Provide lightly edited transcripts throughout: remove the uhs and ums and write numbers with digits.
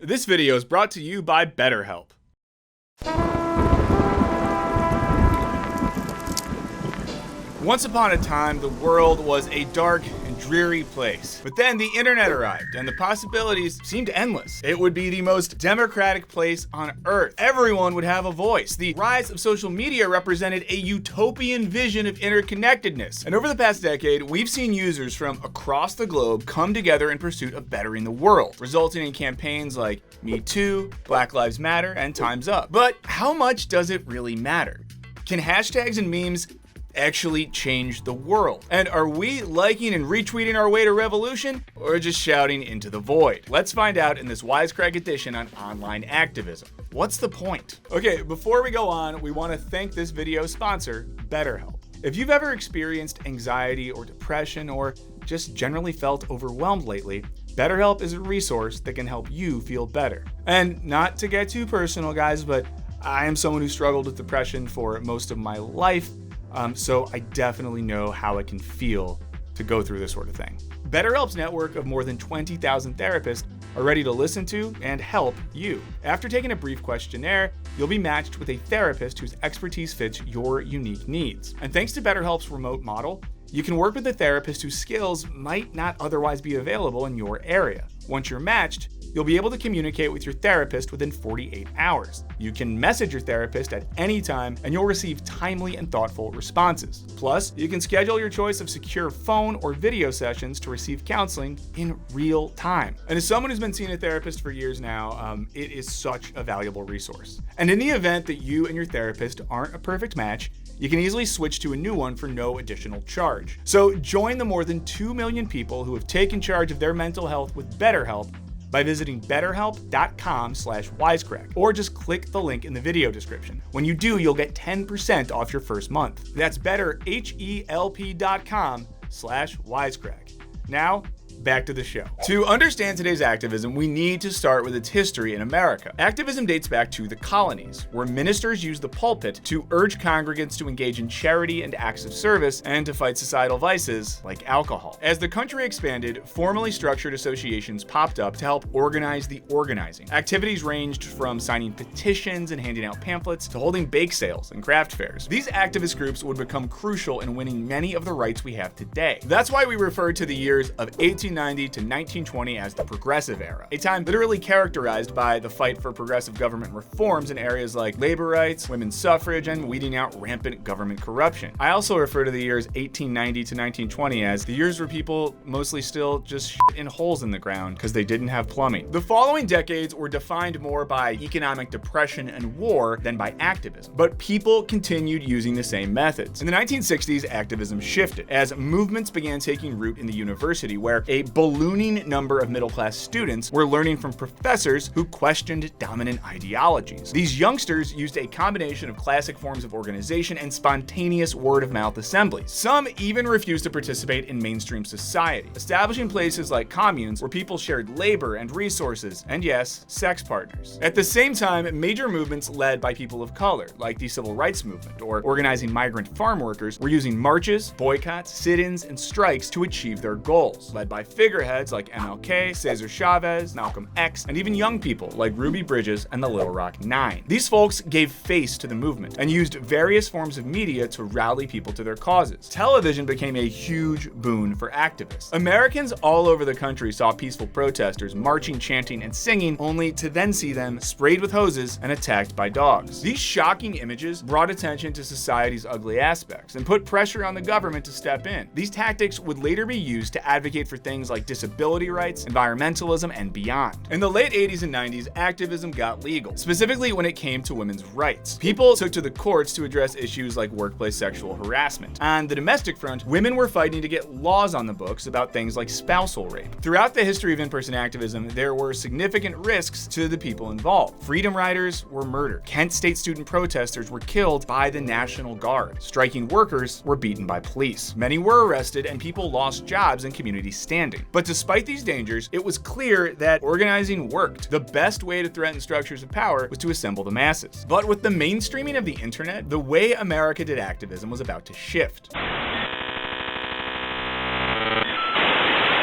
This video is brought to you by BetterHelp. Once upon a time, the world was a dark and dreary place. But then the internet arrived, and the possibilities seemed endless. It would be the most democratic place on earth. Everyone would have a voice. The rise of social media represented a utopian vision of interconnectedness. And over the past decade, we've seen users from across the globe come together in pursuit of bettering the world, resulting in campaigns like Me Too, Black Lives Matter, and Time's Up. But how much does it really matter? Can hashtags and memes actually change the world? And are we liking and retweeting our way to revolution, or just shouting into the void? Let's find out in this Wisecrack edition on online activism. What's the point? Okay, before we go on, we want to thank this video's sponsor, BetterHelp. If you've ever experienced anxiety or depression, or just generally felt overwhelmed lately, BetterHelp is a resource that can help you feel better. And not to get too personal, guys, but I am someone who struggled with depression for most of my life. So I definitely know how it can feel to go through this sort of thing. BetterHelp's network of more than 20,000 therapists are ready to listen to and help you. After taking a brief questionnaire, you'll be matched with a therapist whose expertise fits your unique needs. And thanks to BetterHelp's remote model, you can work with a therapist whose skills might not otherwise be available in your area. Once you're matched, you'll be able to communicate with your therapist within 48 hours. You can message your therapist at any time, and you'll receive timely and thoughtful responses. Plus, you can schedule your choice of secure phone or video sessions to receive counseling in real time. And as someone who's been seeing a therapist for years now, it is such a valuable resource. And in the event that you and your therapist aren't a perfect match, you can easily switch to a new one for no additional charge. So join the more than 2 million people who have taken charge of their mental health with BetterHelp by visiting betterhelp.com/wisecrack, or just click the link in the video description. When you do, you'll get 10% off your first month. That's betterhelp.com/wisecrack. Now, back to the show. To understand today's activism, we need to start with its history in America. Activism dates back to the colonies, where ministers used the pulpit to urge congregants to engage in charity and acts of service and to fight societal vices like alcohol. As the country expanded, formally structured associations popped up to help organize the organizing. Activities ranged from signing petitions and handing out pamphlets to holding bake sales and craft fairs. These activist groups would become crucial in winning many of the rights we have today. That's why we refer to the years of 1890 to 1920 as the Progressive Era, a time literally characterized by the fight for progressive government reforms in areas like labor rights, women's suffrage, and weeding out rampant government corruption. I also refer to the years 1890 to 1920 as the years where people mostly still just shit in holes in the ground because they didn't have plumbing. The following decades were defined more by economic depression and war than by activism, but people continued using the same methods. In the 1960s, activism shifted as movements began taking root in the university, where a ballooning number of middle-class students were learning from professors who questioned dominant ideologies. These youngsters used a combination of classic forms of organization and spontaneous word-of-mouth assemblies. Some even refused to participate in mainstream society, establishing places like communes where people shared labor and resources, and yes, sex partners. At the same time, major movements led by people of color, like the Civil Rights Movement or organizing migrant farm workers, were using marches, boycotts, sit-ins, and strikes to achieve their goals, led by figureheads like MLK, Cesar Chavez, Malcolm X, and even young people like Ruby Bridges and the Little Rock Nine. These folks gave face to the movement and used various forms of media to rally people to their causes. Television became a huge boon for activists. Americans all over the country saw peaceful protesters marching, chanting, and singing, only to then see them sprayed with hoses and attacked by dogs. These shocking images brought attention to society's ugly aspects and put pressure on the government to step in. These tactics would later be used to advocate for things like disability rights, environmentalism, and beyond. In the late 80s and 90s, activism got legal, specifically when it came to women's rights. People took to the courts to address issues like workplace sexual harassment. On the domestic front, women were fighting to get laws on the books about things like spousal rape. Throughout the history of in-person activism, there were significant risks to the people involved. Freedom riders were murdered. Kent State student protesters were killed by the National Guard. Striking workers were beaten by police. Many were arrested, and people lost jobs and community standing. But despite these dangers, it was clear that organizing worked. The best way to threaten structures of power was to assemble the masses. But with the mainstreaming of the internet, the way America did activism was about to shift.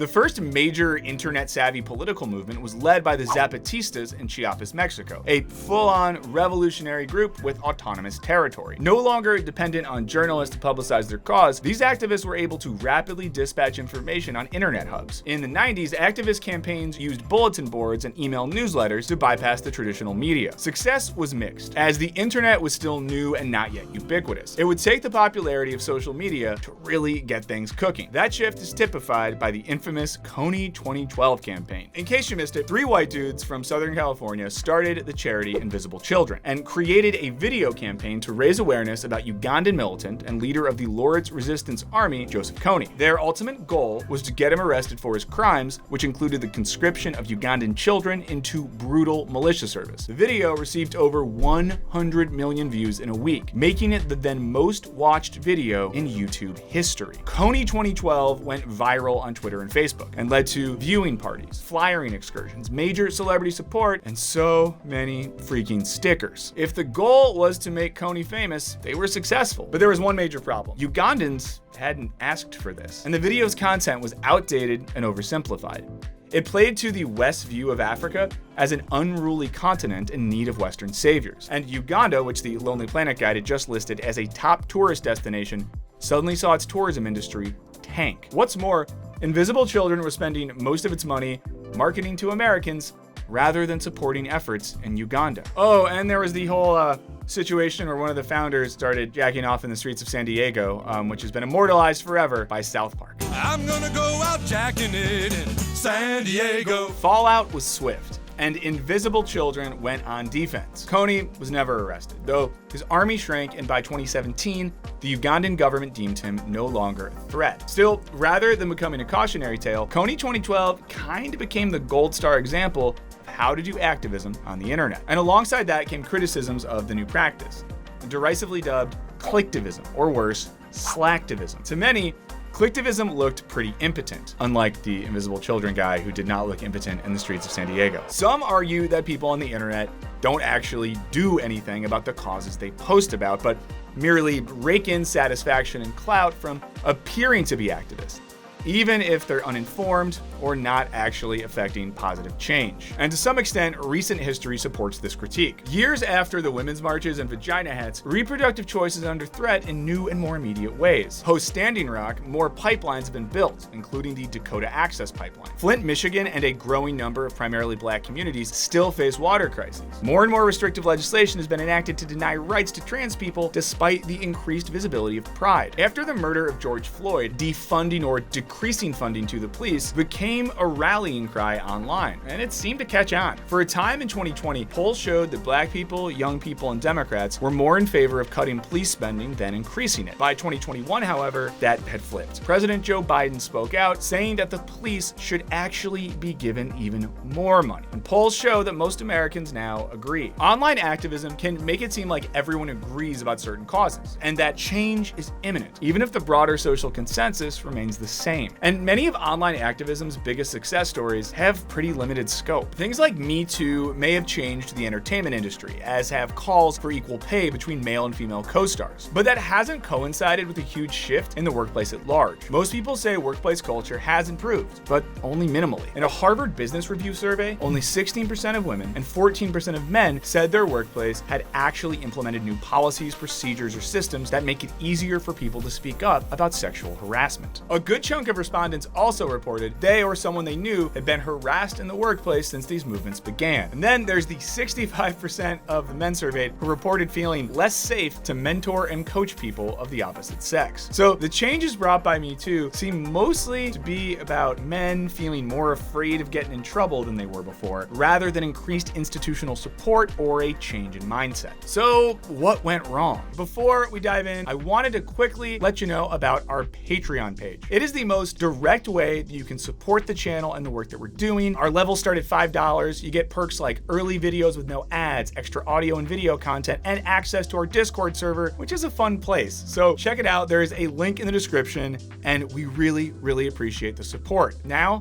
The first major internet-savvy political movement was led by the Zapatistas in Chiapas, Mexico, a full-on revolutionary group with autonomous territory. No longer dependent on journalists to publicize their cause, these activists were able to rapidly dispatch information on internet hubs. In the 90s, activist campaigns used bulletin boards and email newsletters to bypass the traditional media. Success was mixed, as the internet was still new and not yet ubiquitous. It would take the popularity of social media to really get things cooking. That shift is typified by the infamous Kony 2012 campaign. In case you missed it, 3 white dudes from Southern California started the charity Invisible Children and created a video campaign to raise awareness about Ugandan militant and leader of the Lord's Resistance Army, Joseph Kony. Their ultimate goal was to get him arrested for his crimes, which included the conscription of Ugandan children into brutal militia service. The video received over 100 million views in a week, making it the then most watched video in YouTube history. Kony 2012 went viral on Twitter and Facebook and led to viewing parties, flyering excursions, major celebrity support, and so many freaking stickers. If the goal was to make Kony famous, they were successful. But there was one major problem. Ugandans hadn't asked for this, and the video's content was outdated and oversimplified. It played to the West's view of Africa as an unruly continent in need of Western saviors. And Uganda, which the Lonely Planet Guide had just listed as a top tourist destination, suddenly saw its tourism industry tank. What's more, Invisible Children was spending most of its money marketing to Americans rather than supporting efforts in Uganda. Oh, and there was the whole situation where one of the founders started jacking off in the streets of San Diego, which has been immortalized forever by South Park. I'm gonna go out jacking it in San Diego. Fallout was swift, and Invisible Children went on defense. Kony was never arrested, though his army shrank, and by 2017, the Ugandan government deemed him no longer a threat. Still, rather than becoming a cautionary tale, Kony 2012 kind of became the gold star example of how to do activism on the internet. And alongside that came criticisms of the new practice, derisively dubbed clicktivism, or worse, slacktivism. To many, clicktivism looked pretty impotent, unlike the Invisible Children guy who did not look impotent in the streets of San Diego. Some argue that people on the internet don't actually do anything about the causes they post about, but merely rake in satisfaction and clout from appearing to be activists, even if they're uninformed or not actually affecting positive change. And to some extent, recent history supports this critique. Years after the women's marches and vagina hats, reproductive choice is under threat in new and more immediate ways. Post Standing Rock, more pipelines have been built, including the Dakota Access Pipeline. Flint, Michigan, and a growing number of primarily black communities still face water crises. More and more restrictive legislation has been enacted to deny rights to trans people despite the increased visibility of pride. After the murder of George Floyd, defunding or decreasing funding to the police became a rallying cry online, and it seemed to catch on. For a time in 2020, polls showed that black people, young people, and Democrats were more in favor of cutting police spending than increasing it. By 2021, however, that had flipped. President Joe Biden spoke out, saying that the police should actually be given even more money. And polls show that most Americans now agree. Online activism can make it seem like everyone agrees about certain causes, and that change is imminent, even if the broader social consensus remains the same. And many of online activism's biggest success stories have pretty limited scope. Things like Me Too may have changed the entertainment industry, as have calls for equal pay between male and female co-stars. But that hasn't coincided with a huge shift in the workplace at large. Most people say workplace culture has improved, but only minimally. In a Harvard Business Review survey, only 16% of women and 14% of men said their workplace had actually implemented new policies, procedures, or systems that make it easier for people to speak up about sexual harassment. A good chunk of respondents also reported they or someone they knew had been harassed in the workplace since these movements began. And then there's the 65% of the men surveyed who reported feeling less safe to mentor and coach people of the opposite sex. So the changes brought by Me Too seem mostly to be about men feeling more afraid of getting in trouble than they were before, rather than increased institutional support or a change in mindset. So what went wrong? Before we dive in, I wanted to quickly let you know about our Patreon page. It is the most direct way that you can support the channel and the work that we're doing. Our levels start at $5. You get perks like early videos with no ads, extra audio and video content, and access to our Discord server, which is a fun place. So check it out. There is a link in the description, and we really, really appreciate the support. Now,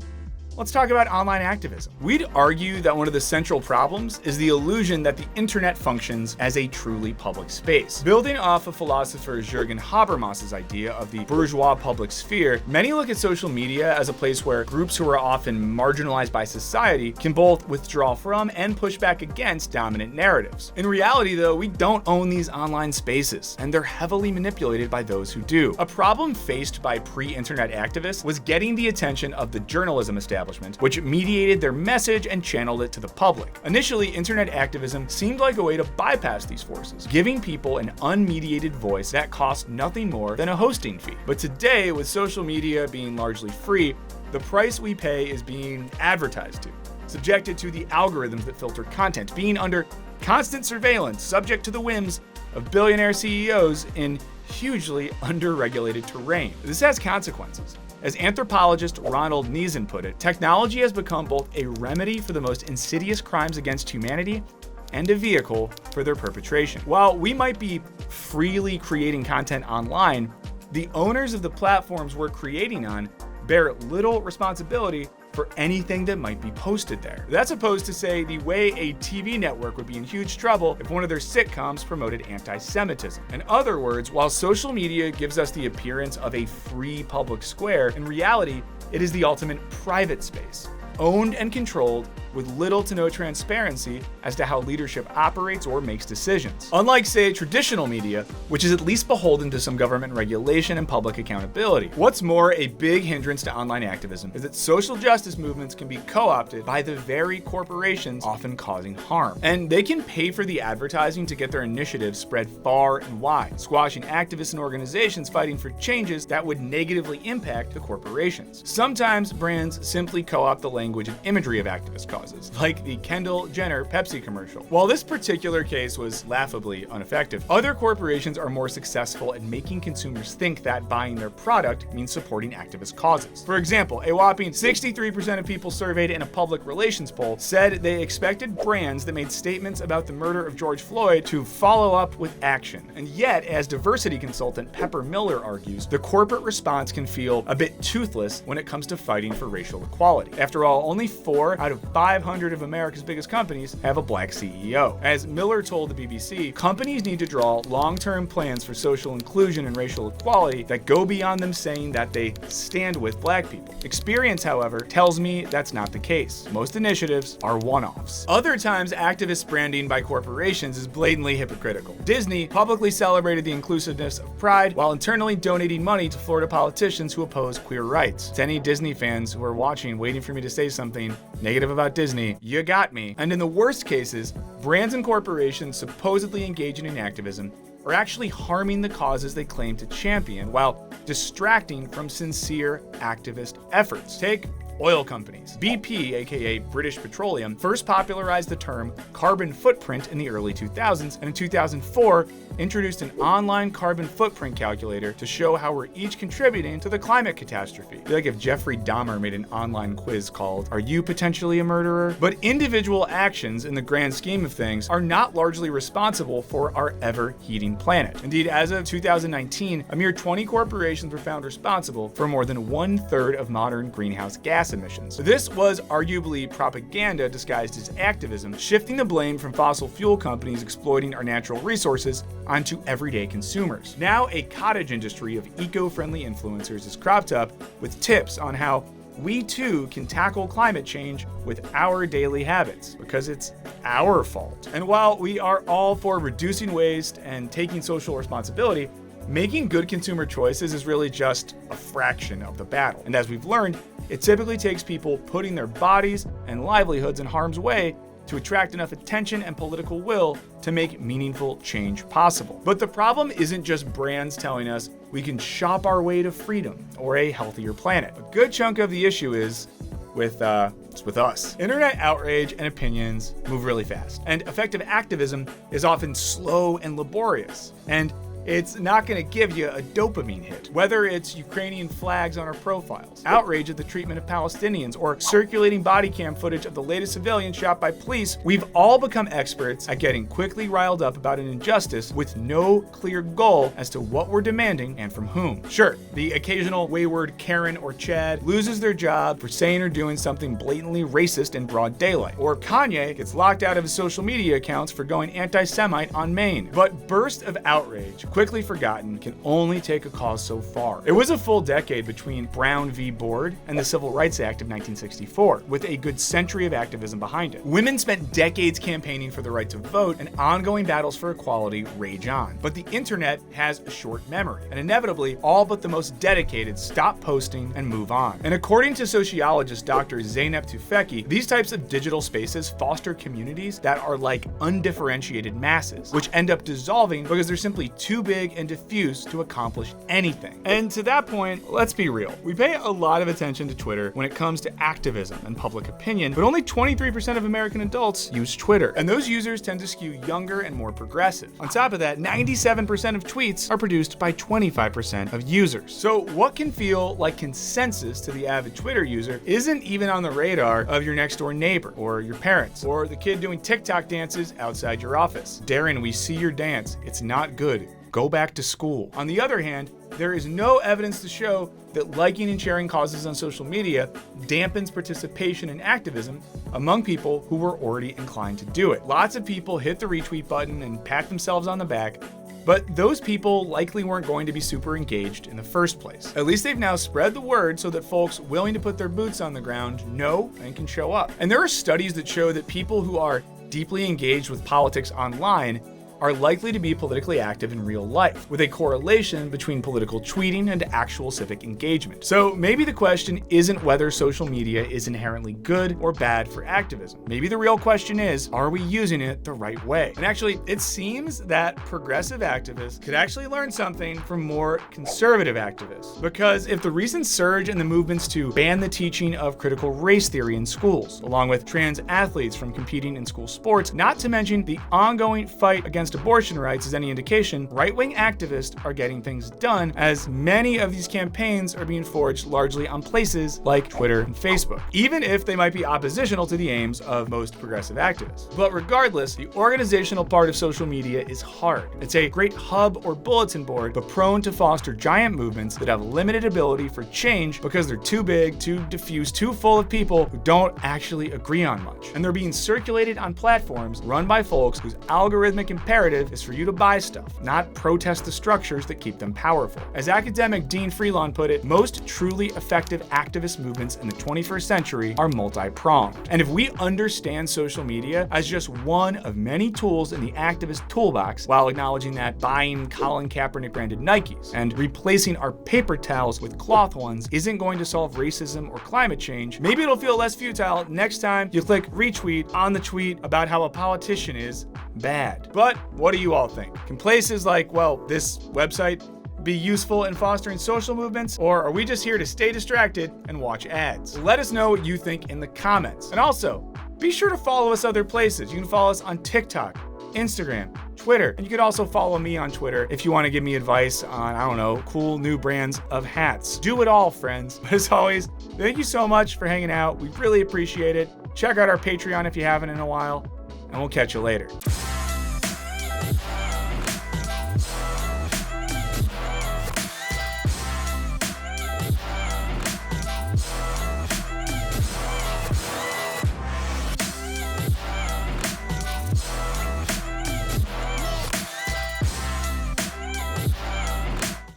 let's talk about online activism. We'd argue that one of the central problems is the illusion that the internet functions as a truly public space. Building off of philosopher Jürgen Habermas's idea of the bourgeois public sphere, many look at social media as a place where groups who are often marginalized by society can both withdraw from and push back against dominant narratives. In reality, though, we don't own these online spaces, and they're heavily manipulated by those who do. A problem faced by pre-internet activists was getting the attention of the journalism establishment, which mediated their message and channeled it to the public. Initially, internet activism seemed like a way to bypass these forces, giving people an unmediated voice that cost nothing more than a hosting fee. But today, with social media being largely free, the price we pay is being advertised to, subjected to the algorithms that filter content, being under constant surveillance, subject to the whims of billionaire CEOs in hugely under-regulated terrain. This has consequences. As anthropologist Ronald Neeson put it, technology has become both a remedy for the most insidious crimes against humanity and a vehicle for their perpetration. While we might be freely creating content online, the owners of the platforms we're creating on bear little responsibility for anything that might be posted there. That's opposed to, say, the way a TV network would be in huge trouble if one of their sitcoms promoted anti-Semitism. In other words, while social media gives us the appearance of a free public square, in reality, it is the ultimate private space, owned and controlled with little to no transparency as to how leadership operates or makes decisions. Unlike, say, traditional media, which is at least beholden to some government regulation and public accountability. What's more, a big hindrance to online activism is that social justice movements can be co-opted by the very corporations often causing harm. And they can pay for the advertising to get their initiatives spread far and wide, squashing activists and organizations fighting for changes that would negatively impact the corporations. Sometimes brands simply co-opt the language and imagery of activist causes, like the Kendall Jenner Pepsi commercial. While this particular case was laughably ineffective, other corporations are more successful at making consumers think that buying their product means supporting activist causes. For example, a whopping 63% of people surveyed in a public relations poll said they expected brands that made statements about the murder of George Floyd to follow up with action. And yet, as diversity consultant Pepper Miller argues, the corporate response can feel a bit toothless when it comes to fighting for racial equality. After all, only 4 out of 500 of America's biggest companies have a black CEO. As Miller told the BBC, companies need to draw long-term plans for social inclusion and racial equality that go beyond them saying that they stand with black people. Experience, however, tells me that's not the case. Most initiatives are one-offs. Other times, activist branding by corporations is blatantly hypocritical. Disney publicly celebrated the inclusiveness of Pride while internally donating money to Florida politicians who oppose queer rights. To any Disney fans who are watching, waiting for me to say something negative about Disney, you got me. And in the worst cases, brands and corporations supposedly engaging in activism are actually harming the causes they claim to champion while distracting from sincere activist efforts. Take oil companies. BP, aka British Petroleum, first popularized the term carbon footprint in the early 2000s, and in 2004 introduced an online carbon footprint calculator to show how we're each contributing to the climate catastrophe. I feel like if Jeffrey Dahmer made an online quiz called, "Are you potentially a murderer?" But individual actions in the grand scheme of things are not largely responsible for our ever-heating planet. Indeed, as of 2019, a mere 20 corporations were found responsible for more than 1/3 of modern greenhouse gas emissions. This was arguably propaganda disguised as activism, shifting the blame from fossil fuel companies exploiting our natural resources onto everyday consumers. Now, a cottage industry of eco-friendly influencers is cropped up with tips on how we too can tackle climate change with our daily habits, because it's our fault. And while we are all for reducing waste and taking social responsibility, making good consumer choices is really just a fraction of the battle. And as we've learned, it typically takes people putting their bodies and livelihoods in harm's way to attract enough attention and political will to make meaningful change possible. But the problem isn't just brands telling us we can shop our way to freedom or a healthier planet. A good chunk of the issue is with us. Internet outrage and opinions move really fast, and effective activism is often slow and laborious. And it's not going to give you a dopamine hit. Whether it's Ukrainian flags on our profiles, outrage at the treatment of Palestinians, or circulating body cam footage of the latest civilian shot by police, we've all become experts at getting quickly riled up about an injustice with no clear goal as to what we're demanding and from whom. Sure, the occasional wayward Karen or Chad loses their job for saying or doing something blatantly racist in broad daylight, or Kanye gets locked out of his social media accounts for going anti-Semite on Maine. But bursts of outrage, quickly forgotten, can only take a cause so far. It was a full decade between Brown v. Board and the Civil Rights Act of 1964, with a good century of activism behind it. Women spent decades campaigning for the right to vote, and ongoing battles for equality rage on. But the internet has a short memory, and inevitably, all but the most dedicated stop posting and move on. And according to sociologist Dr. Zeynep Tufekci, these types of digital spaces foster communities that are like undifferentiated masses, which end up dissolving because they're simply too big and diffuse to accomplish anything. And to that point, let's be real. We pay a lot of attention to Twitter when it comes to activism and public opinion, but only 23% of American adults use Twitter, and those users tend to skew younger and more progressive. On top of that, 97% of tweets are produced by 25% of users. So what can feel like consensus to the avid Twitter user isn't even on the radar of your next door neighbor, or your parents, or the kid doing TikTok dances outside your office. Darren, we see your dance. It's not good. Go back to school. On the other hand, there is no evidence to show that liking and sharing causes on social media dampens participation in activism among people who were already inclined to do it. Lots of people hit the retweet button and pat themselves on the back, but those people likely weren't going to be super engaged in the first place. At least they've now spread the word so that folks willing to put their boots on the ground know and can show up. And there are studies that show that people who are deeply engaged with politics online are likely to be politically active in real life, with a correlation between political tweeting and actual civic engagement. So maybe the question isn't whether social media is inherently good or bad for activism. Maybe the real question is, are we using it the right way? And actually, it seems that progressive activists could actually learn something from more conservative activists. Because if the recent surge in the movements to ban the teaching of critical race theory in schools, along with trans athletes from competing in school sports, not to mention the ongoing fight against abortion rights is any indication, right-wing activists are getting things done, as many of these campaigns are being forged largely on places like Twitter and Facebook, even if they might be oppositional to the aims of most progressive activists. But regardless, the organizational part of social media is hard. It's a great hub or bulletin board, but prone to foster giant movements that have limited ability for change because they're too big, too diffuse, too full of people who don't actually agree on much. And they're being circulated on platforms run by folks whose algorithmic imperative is for you to buy stuff, not protest the structures that keep them powerful. As academic Dean Freelon put it, most truly effective activist movements in the 21st century are multi-pronged. And if we understand social media as just one of many tools in the activist toolbox, while acknowledging that buying Colin Kaepernick branded Nikes and replacing our paper towels with cloth ones isn't going to solve racism or climate change, maybe it'll feel less futile next time you click retweet on the tweet about how a politician is bad. But what do you all think? Can places like, well, this website be useful in fostering social movements, or are we just here to stay distracted and watch ads? Let us know what you think in the comments. And also, be sure to follow us other places. You can follow us on TikTok, Instagram, Twitter, and you can also follow me on Twitter if you want to give me advice on, I don't know, cool new brands of hats. Do it all, friends. But as always, thank you so much for hanging out. We really appreciate it. Check out our Patreon if you haven't in a while, and we'll catch you later.